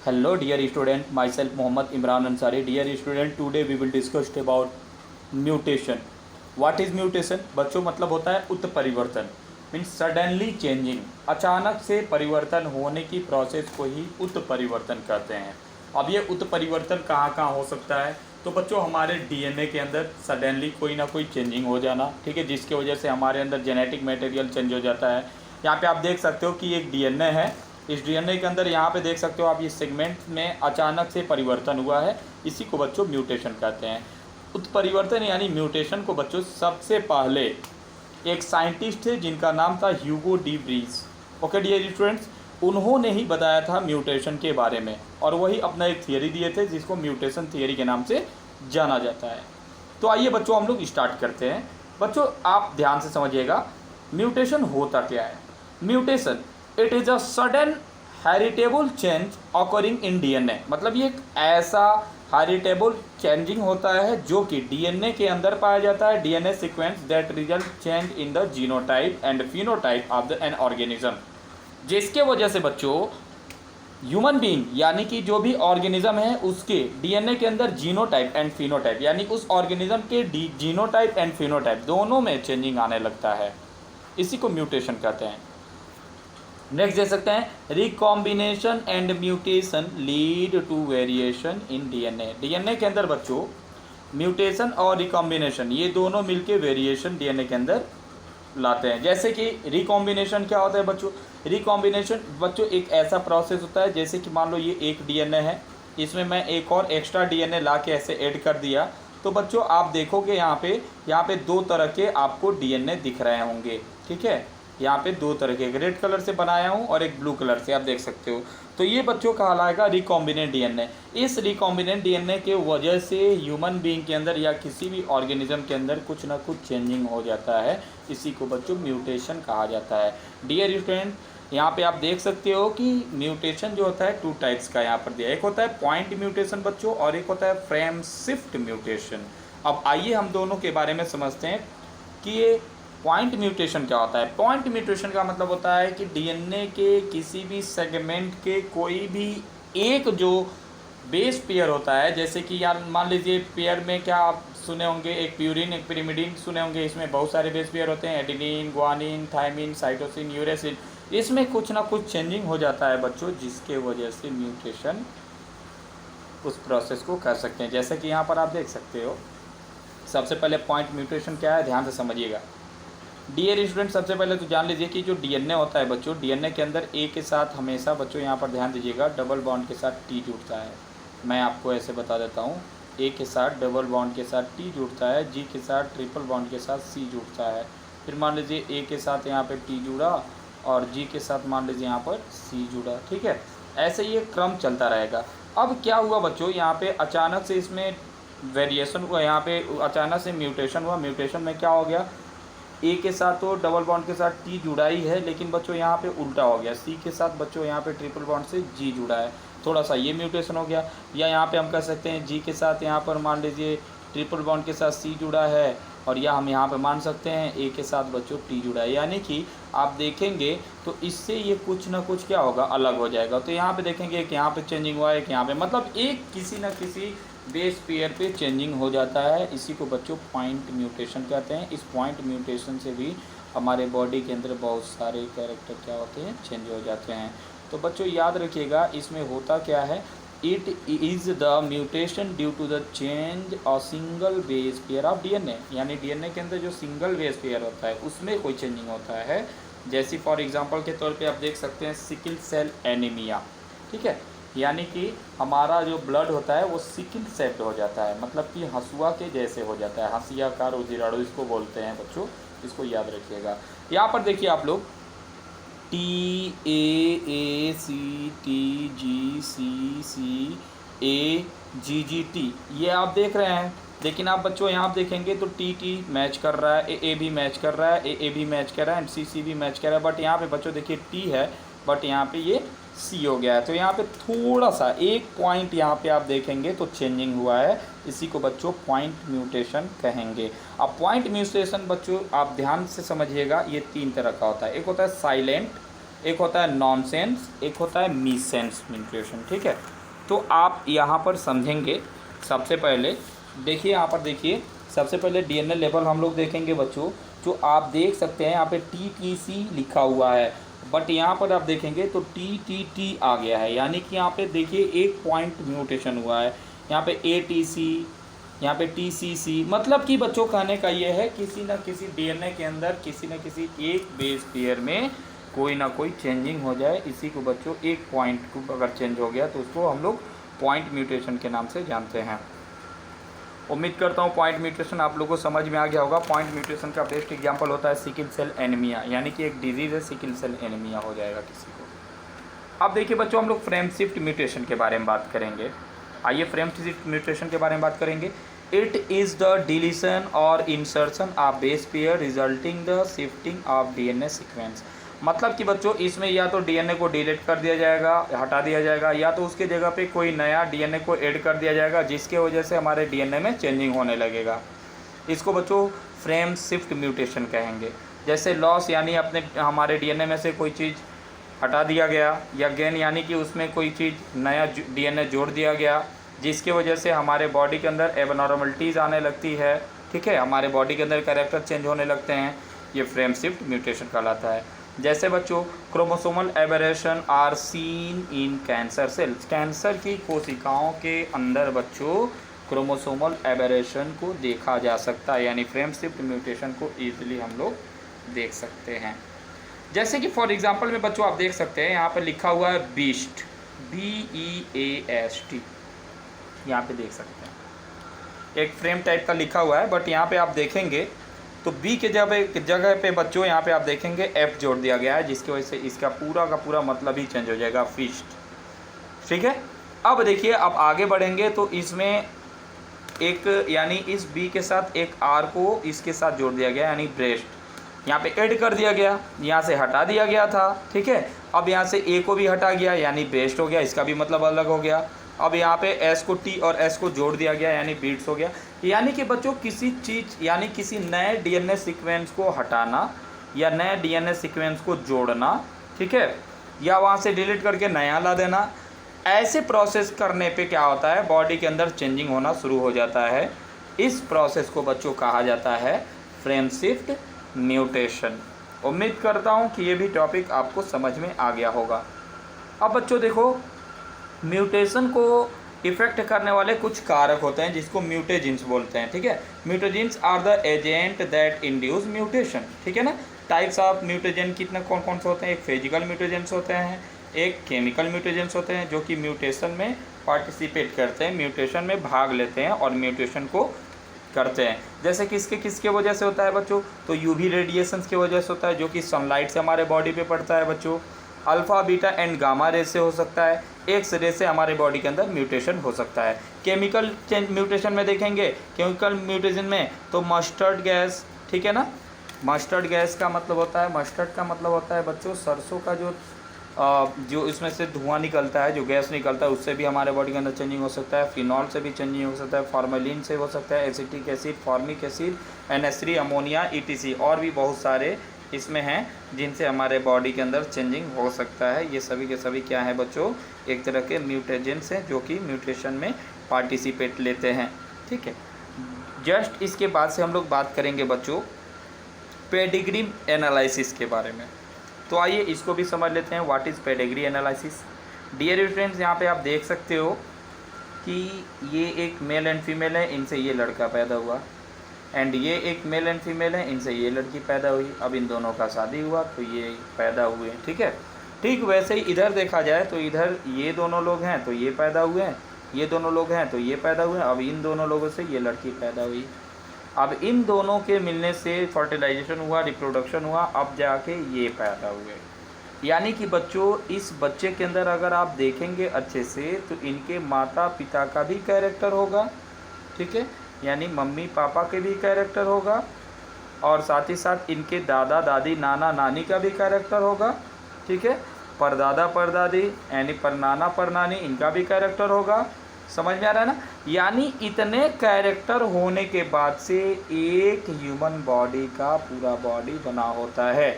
Hello dear student, myself Mohammad Imran Ansari. Dear student, today we will discuss about mutation. What is mutation? बच्चों मतलब होता है उत्परिवर्तन, means suddenly changing, अचानक से परिवर्तन होने की प्रोसेस को ही उत्परिवर्तन कहते हैं। अब ये उत्परिवर्तन कहाँ कहाँ हो सकता है? तो बच्चों हमारे डीएनए के अंदर सडनली कोई ना कोई चेंजिंग हो जाना, ठीक है, जिसकी वजह से हमारे अंदर जेनेटिक मटेरियल चेंज हो जाता है। यहाँ पे आप देख सकते हो कि एक डीएनए है, इस डीएनए के अंदर यहाँ पे देख सकते हो आप, ये सेगमेंट में अचानक से परिवर्तन हुआ है, इसी को बच्चों म्यूटेशन कहते हैं। उत्परिवर्तन यानी म्यूटेशन को बच्चों सबसे पहले एक साइंटिस्ट थे जिनका नाम था Hugo de Vries. Okay dear students, उन्होंने ही बताया था म्यूटेशन के बारे में, और वही अपना एक थियरी दिए थे जिसको म्यूटेशन थियरी के नाम से जाना जाता है। तो आइए बच्चों हम लोग स्टार्ट करते हैं। बच्चों आप ध्यान से समझिएगा, म्यूटेशन होता क्या है। Mutation it is a sudden heritable change occurring in DNA, मतलब ये एक ऐसा हेरिटेबल चेंजिंग होता है जो कि डीएनए के अंदर पाया जाता है, DNA sequence that result change in the genotype and phenotype of the an organism, जिसके वजह से बच्चों ह्यूमन बीइंग यानी कि जो भी ऑर्गेनिज्म है उसके डीएनए के अंदर जीनोटाइप एंड फिनोटाइप यानी उस ऑर्गेनिज्म के जीनोटाइप एंड फिनोटाइप दोनों में चेंजिंग आने लगता है, इसी को म्यूटेशन कहते हैं। नेक्स्ट दे सकते हैं, recombination and mutation lead to variation in DNA. DNA के अंदर बच्चों म्यूटेशन और रिकॉम्बिनेशन ये दोनों मिलके वेरिएशन डीएनए के अंदर लाते हैं। जैसे कि रिकॉम्बिनेशन क्या होता है बच्चों? रिकॉम्बिनेशन बच्चों एक ऐसा प्रोसेस होता है, जैसे कि मान लो ये एक डीएनए है, इसमें मैं एक और एक्स्ट्रा डीएनए ला के ऐसे ऐड कर दिया, तो बच्चों आप देखोगे यहाँ पे दो तरह के आपको डीएनए दिख रहे होंगे, ठीक है। यहाँ पे दो तरह के, एक रेड कलर से बनाया हूँ और एक ब्लू कलर से, आप देख सकते हो। तो ये बच्चों कहलाएगा रिकॉम्बिनेंट डीएनए। इस रिकॉम्बिनेंट डीएनए के वजह से ह्यूमन बीइंग के अंदर या किसी भी ऑर्गेनिज्म के अंदर कुछ ना कुछ चेंजिंग हो जाता है, इसी को बच्चों म्यूटेशन कहा जाता है। डियर स्टूडेंट, यहाँ पे आप देख सकते हो कि म्यूटेशन जो होता है टू टाइप्स का यहाँ पर दिया, एक होता है पॉइंट म्यूटेशन बच्चों और एक होता है फ्रेम शिफ्ट म्यूटेशन। अब आइए हम दोनों के बारे में समझते हैं कि ये पॉइंट म्यूटेशन क्या होता है। पॉइंट म्यूटेशन का मतलब होता है कि डीएनए के किसी भी सेगमेंट के कोई भी एक जो बेस पेयर होता है, जैसे कि यार मान लीजिए पेयर में क्या आप सुने होंगे, एक प्यूरिन एक पिरिमिडिन सुने होंगे, इसमें बहुत सारे बेस पेयर होते हैं, adenine, guanine, thymine, cytosine, uracil, इसमें कुछ ना कुछ चेंजिंग हो जाता है बच्चों, जिसके वजह से म्यूटेशन उस प्रोसेस को कर सकते हैं। जैसे कि यहाँ पर आप देख सकते हो, सबसे पहले पॉइंट म्यूटेशन क्या है, ध्यान से समझिएगा। डियर स्टूडेंट, सबसे पहले तो जान लीजिए कि जो डीएनए होता है बच्चों, डीएनए के अंदर ए के साथ हमेशा बच्चों यहाँ पर ध्यान दीजिएगा डबल बॉन्ड के साथ टी जुड़ता है। मैं आपको ऐसे बता देता हूँ, ए के साथ डबल बॉन्ड के साथ टी जुड़ता है, जी के साथ ट्रिपल बॉन्ड के साथ सी जुड़ता है। फिर मान लीजिए ए के साथ यहाँ पर टी जुड़ा और जी के साथ मान लीजिए यहाँ पर सी जुड़ा, ठीक है। ऐसे ये क्रम चलता रहेगा। अब क्या हुआ बच्चों, यहाँ पे अचानक से इसमें वेरिएशन हुआ, यहाँ पे अचानक से म्यूटेशन हुआ। म्यूटेशन में क्या हो गया, ए के साथ तो डबल बॉन्ड के साथ टी जुड़ा ही है, लेकिन बच्चों यहाँ पे उल्टा हो गया, सी के साथ बच्चों यहाँ पे ट्रिपल बॉन्ड से जी जुड़ा है, थोड़ा सा ये म्यूटेशन हो गया। या यहाँ पे हम कह सकते हैं जी के साथ यहाँ पर मान लीजिए ट्रिपल बॉन्ड के साथ सी जुड़ा है, और या हम यहाँ पे मान सकते हैं ए के साथ बच्चों टी जुड़ा है, यानी कि आप देखेंगे तो इससे ये कुछ ना कुछ क्या होगा, अलग हो जाएगा। तो यहाँ पे देखेंगे कि यहाँ पे चेंजिंग हुआ है, कि यहाँ पे मतलब एक किसी न किसी बेस पेयर पे चेंजिंग हो जाता है, इसी को बच्चों पॉइंट म्यूटेशन कहते हैं। इस पॉइंट म्यूटेशन से भी हमारे बॉडी के अंदर बहुत सारे कैरेक्टर क्या होते हैं, चेंज हो जाते हैं। तो बच्चों याद रखिएगा, इसमें होता क्या है, it is the mutation due to the change of single base pair of DNA, यानी डीएनए के अंदर जो सिंगल बेस पेयर होता है उसमें कोई चेंजिंग होता है। जैसे फॉर एग्जांपल के तौर पे आप देख सकते हैं सिकल सेल एनीमिया, ठीक है, यानी कि हमारा जो ब्लड होता है वो सिकल सेप्ड हो जाता है, मतलब कि हंसुआ के जैसे हो जाता है, हंसिया का रुधिराणु इसको बोलते हैं बच्चों, इसको याद रखिएगा। यहाँ पर देखिए आप लोग TAACTGCCAGGT ये आप देख रहे हैं, लेकिन आप बच्चों यहाँ देखेंगे तो टी मैच कर रहा है, ए भी मैच कर रहा है, ए भी मैच कर रहा है, एंड सी भी मैच कर रहा है, बट यहाँ पे बच्चों देखिए टी है बट यहाँ पे ये सी हो गया है। तो यहाँ पे थोड़ा सा एक पॉइंट यहाँ पे आप देखेंगे तो चेंजिंग हुआ है, इसी को बच्चों पॉइंट म्यूटेशन कहेंगे। अब पॉइंट म्यूटेशन बच्चों आप ध्यान से समझिएगा, ये तीन तरह का होता है। एक होता है साइलेंट, एक होता है नॉनसेंस, एक होता है मीसेंस म्यूटेशन, ठीक है। तो आप यहाँ पर समझेंगे, सबसे पहले देखिए, यहाँ पर देखिए, सबसे पहले डीएनए लेवल हम लोग देखेंगे बच्चों। जो आप देख सकते हैं यहाँ पे TTC लिखा हुआ है, बट यहाँ पर आप देखेंगे तो TTT आ गया है, यानी कि यहाँ पे देखिए एक पॉइंट म्यूटेशन हुआ है। यहाँ पे ATC, यहाँ पे TCC, मतलब कि बच्चों कहने का ये है किसी न किसी डीएनए के अंदर किसी न किसी एक बेस पेयर में कोई ना कोई चेंजिंग हो जाए। इसी को बच्चों एक पॉइंट को अगर चेंज हो गया तो उसको हम लोग पॉइंट म्यूटेशन के नाम से जानते हैं। उम्मीद करता हूँ पॉइंट म्यूटेशन आप लोगों को समझ में आ गया होगा। पॉइंट म्यूटेशन का बेस्ट एग्जांपल होता है सिकल सेल एनीमिया, यानी कि एक डिजीज़ है सिकल सेल एनीमिया हो जाएगा किसी को। अब देखिए बच्चों, हम लोग फ्रेम शिफ्ट म्यूटेशन के बारे में बात करेंगे। आइए फ्रेम शिफ्ट म्यूटेशन के बारे में बात करेंगे। इट इज़ द डिलीशन और insertion of base pair resulting the shifting of DNA sequence. मतलब कि बच्चों इसमें या तो डीएनए को डिलीट कर दिया जाएगा, हटा दिया जाएगा, या तो उसके जगह पे कोई नया डीएनए को ऐड कर दिया जाएगा, जिसके वजह से हमारे डीएनए में चेंजिंग होने लगेगा। इसको बच्चों फ्रेम शिफ्ट म्यूटेशन कहेंगे। जैसे लॉस यानी अपने हमारे डीएनए में से कोई चीज़ हटा दिया गया, या गेन यानी कि उसमें कोई चीज़ नया डीएनए जोड़ दिया गया, जिसकी वजह से हमारे बॉडी के अंदर एबनॉर्मलिटीज़ आने लगती है, ठीक है, हमारे बॉडी के अंदर कैरेक्टर चेंज होने लगते हैं। ये फ्रेम शिफ्ट म्यूटेशन कहलाता है। जैसे बच्चों chromosomal aberration are seen in cancer cells. Cancer की कोशिकाओं के अंदर बच्चों क्रोमोसोमल एबरेशन को देखा जा सकता है, यानी फ्रेम शिफ्ट म्यूटेशन को ईजिली हम लोग देख सकते हैं। जैसे कि फॉर एग्जांपल में बच्चों आप देख सकते हैं यहाँ पर लिखा हुआ है बीस्ट, BEAST, यहाँ पे देख सकते हैं एक फ्रेम टाइप का लिखा हुआ है, बट यहाँ पे आप देखेंगे तो बी के जगह पे बच्चों यहाँ पे आप देखेंगे एफ जोड़ दिया गया है, जिसकी वजह से इसका पूरा का पूरा मतलब ही चेंज हो जाएगा, फिस्ट, ठीक है। अब देखिए, अब आगे बढ़ेंगे तो इसमें एक यानी इस बी के साथ एक आर को इसके साथ जोड़ दिया गया, यानी ब्रेस्ट यहाँ पे ऐड कर दिया गया, यहाँ से हटा दिया गया था, ठीक है। अब यहाँ से ए को भी हटा गया, यानी ब्रेस्ट हो गया, इसका भी मतलब अलग हो गया। अब यहाँ पे एस को टी और एस को जोड़ दिया गया, यानी बीट्स हो गया। यानी कि बच्चों किसी चीज़ यानी किसी नए डीएनए सीक्वेंस को हटाना या नए डीएनए सीक्वेंस को जोड़ना, ठीक है, या वहाँ से डिलीट करके नया ला देना, ऐसे प्रोसेस करने पे क्या होता है, बॉडी के अंदर चेंजिंग होना शुरू हो जाता है। इस प्रोसेस को बच्चों कहा जाता है फ्रेम शिफ्ट म्यूटेशन। उम्मीद करता हूँ कि ये भी टॉपिक आपको समझ में आ गया होगा। अब बच्चों देखो, म्यूटेशन को इफेक्ट करने वाले कुछ कारक होते हैं जिसको म्यूटेजेंस बोलते हैं, ठीक है। Mutagens are the agent that induce mutation, ठीक है ना। टाइप्स ऑफ म्यूटेजेंस कितने कौन कौन से होते हैं? एक फिजिकल म्यूटेजेंस होते हैं, एक केमिकल म्यूटेजेंस होते हैं जो कि म्यूटेशन में पार्टिसिपेट करते हैं, म्यूटेशन में भाग लेते हैं और म्यूटेशन को करते हैं। जैसे किसके वजह से होता है बच्चों? तो यूवी रेडिएशंस की वजह से होता है, जो कि सनलाइट से हमारे बॉडी पे पड़ता है बच्चों। Alpha beta and gamma ray से हो सकता है, एक्स रे से हमारे बॉडी के अंदर म्यूटेशन हो सकता है। केमिकल म्यूटेशन में देखेंगे, केमिकल म्यूटेशन में तो मस्टर्ड गैस, ठीक है ना। मस्टर्ड गैस का मतलब होता है, मस्टर्ड का मतलब होता है बच्चों सरसों का जो इसमें से धुआं निकलता है, जो गैस निकलता है, उससे भी हमारे बॉडी के अंदर चेंजिंग हो सकता है। फिनॉल से भी चेंजिंग हो सकता है, फॉर्मेलिन से हो सकता है, acetic acid, formic acid, NH3 ammonia ETC, और भी बहुत सारे इसमें हैं जिनसे हमारे बॉडी के अंदर चेंजिंग हो सकता है। ये सभी के सभी क्या है बच्चों? एक तरह के म्यूटेजेंस हैं जो कि म्यूटेशन में पार्टिसिपेट लेते हैं, ठीक है। जस्ट इसके बाद से हम लोग बात करेंगे बच्चों पेडिग्री एनालिसिस के बारे में। तो आइए इसको भी समझ लेते हैं, what is pedigree analysis. Dear friends, यहाँ पे आप देख सकते हो कि ये एक मेल एंड फीमेल है, इनसे ये लड़का पैदा हुआ, एंड ये एक मेल एंड फीमेल है, इनसे ये लड़की पैदा हुई। अब इन दोनों का शादी हुआ तो ये पैदा हुए, ठीक है। ठीक वैसे ही इधर देखा जाए तो इधर ये दोनों लोग हैं तो ये पैदा हुए हैं, ये दोनों लोग हैं तो ये पैदा हुए हैं। अब इन दोनों लोगों से ये लड़की पैदा हुई। अब इन दोनों के मिलने से फर्टिलाइजेशन हुआ, रिप्रोडक्शन हुआ, अब जाके ये पैदा हुए। यानी कि बच्चों इस बच्चे के अंदर अगर आप देखेंगे अच्छे से तो इनके माता पिता का भी कैरेक्टर होगा, ठीक है, यानी मम्मी पापा के भी कैरेक्टर होगा, और साथ ही साथ इनके दादा दादी नाना नानी का भी कैरेक्टर होगा, ठीक है। परदादा परदादी यानी परनाना परनानी, इनका भी कैरेक्टर होगा। समझ में आ रहा है ना? यानी इतने कैरेक्टर होने के बाद से एक ह्यूमन बॉडी का पूरा बॉडी बना होता है।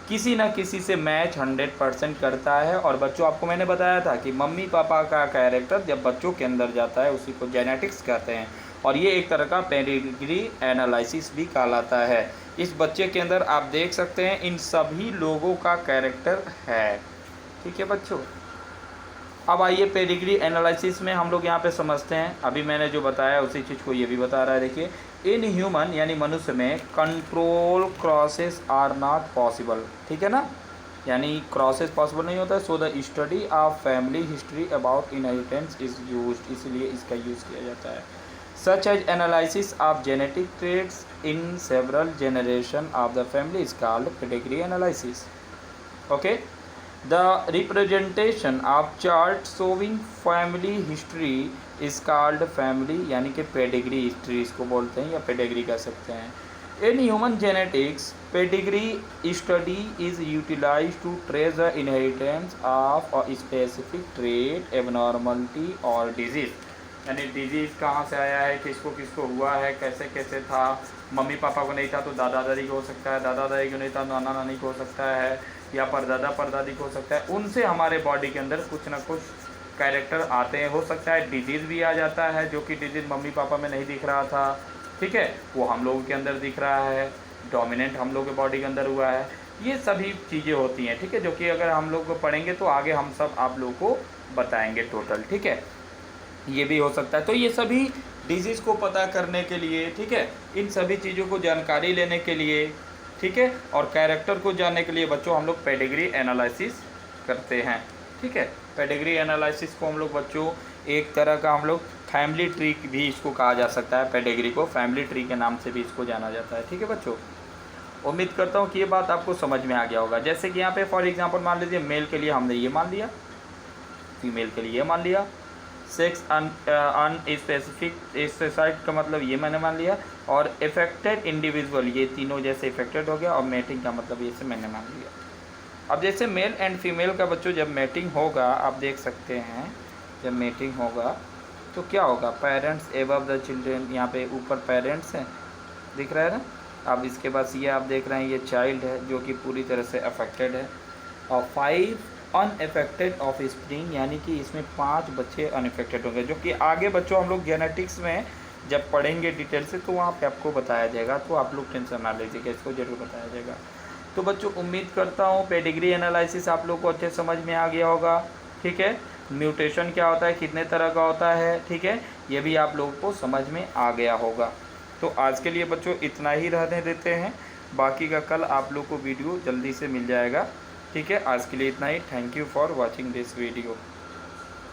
किसी ना किसी से मैच 100% करता है। और बच्चों आपको मैंने बताया था कि मम्मी पापा का कैरेक्टर जब बच्चों के अंदर जाता है उसी को जेनेटिक्स कहते हैं, और ये एक तरह का पेडिग्री एनालिसिस भी कहलाता है। इस बच्चे के अंदर आप देख सकते हैं इन सभी लोगों का कैरेक्टर है। ठीक है बच्चों, अब आइए पेडिग्री एनालिसिस में हम लोग यहाँ पे समझते हैं। अभी मैंने जो बताया उसी चीज़ को ये भी बता रहा है। देखिए, इन ह्यूमन यानी मनुष्य में control crosses are not possible. ठीक है ना, यानी क्रॉसेस पॉसिबल नहीं होता है। So the study of family history about inheritance is used, इसलिए इसका यूज़ किया जाता है। Such as analysis of genetic traits in several generation of the family is called pedigree analysis. Okay, the representation of chart showing family history is called family यानी कि pedigree history इसको बोलते हैं या पेडिग्री कह सकते हैं। In human genetics, pedigree study is utilized to trace the inheritance of a specific trait, abnormality or disease। यानी डिजीज़ कहाँ से आया है, किसको किसको हुआ है, कैसे कैसे था। मम्मी पापा को नहीं था तो दादा दादी को हो सकता है, दादा दादी को नहीं था नाना नानी को हो सकता है, या परदादा परदादी को हो सकता है। उनसे हमारे बॉडी के अंदर कुछ ना कुछ कैरेक्टर आते हैं। हो सकता है डिजीज़ भी आ जाता है, जो कि डिजीज़ मम्मी पापा में नहीं दिख रहा था, ठीक है, वो हम लोगों के अंदर दिख रहा है, डोमिनेंट हम लोग के बॉडी के अंदर हुआ है। ये सभी चीज़ें होती हैं, ठीक है, जो कि अगर हम लोग पढ़ेंगे तो आगे हम सब आप लोगों को बताएंगे टोटल। ठीक है, ये भी हो सकता है। तो ये सभी डिजीज़ को पता करने के लिए, ठीक है, इन सभी चीज़ों को जानकारी लेने के लिए, ठीक है, और कैरेक्टर को जानने के लिए बच्चों हम लोग पेडिग्री एनालिसिस करते हैं। ठीक है, पेडिग्री एनालिसिस को हम लोग बच्चों एक तरह का हम लोग फैमिली ट्री भी इसको कहा जा सकता है। पेडिग्री को फैमिली ट्री के नाम से भी इसको जाना जाता है। ठीक है बच्चों, उम्मीद करता हूँ कि ये बात आपको समझ में आ गया होगा। जैसे कि यहाँ पे फॉर एग्जांपल मान लीजिए मेल के लिए हमने ये मान लिया, फीमेल के लिए ये मान लिया, सेक्स अनस्पेसिफाइड का मतलब ये मैंने मान लिया, और इफेक्टेड इंडिविजुअल ये तीनों जैसे इफेक्टेड हो गया, और मेटिंग का मतलब ये से मैंने मान लिया। अब जैसे मेल एंड फीमेल का बच्चों जब मेटिंग होगा, आप देख सकते हैं जब मेटिंग होगा तो क्या होगा, पेरेंट्स एबव द चिल्ड्रेन, यहाँ पे ऊपर पेरेंट्स हैं दिख रहा है ना। अब इसके बाद ये आप देख रहे हैं ये चाइल्ड है जो कि पूरी तरह से अफेक्टेड है, और 5 अनएफेक्टेड ऑफ स्प्रिंग, यानी कि इसमें 5 बच्चे अनएफेक्टेड होंगे, जो कि आगे बच्चों हम लोग जेनेटिक्स में जब पढ़ेंगे डिटेल से तो वहाँ पे आपको बताया जाएगा। तो आप लोग टेंशन ना लीजिएगा, इसको ज़रूर बताया जाएगा। तो बच्चों उम्मीद करता हूँ पेडिग्री एनालिसिस आप लोग को अच्छे समझ में आ गया होगा। ठीक है, म्यूटेशन क्या होता है, कितने तरह का होता है, ठीक है, ये भी आप लोगों को समझ में आ गया होगा। तो आज के लिए बच्चों इतना ही रहने देते हैं, बाकी का कल आप लोग को वीडियो जल्दी से मिल जाएगा। ठीक है, आज के लिए इतना ही। Thank you for watching this video.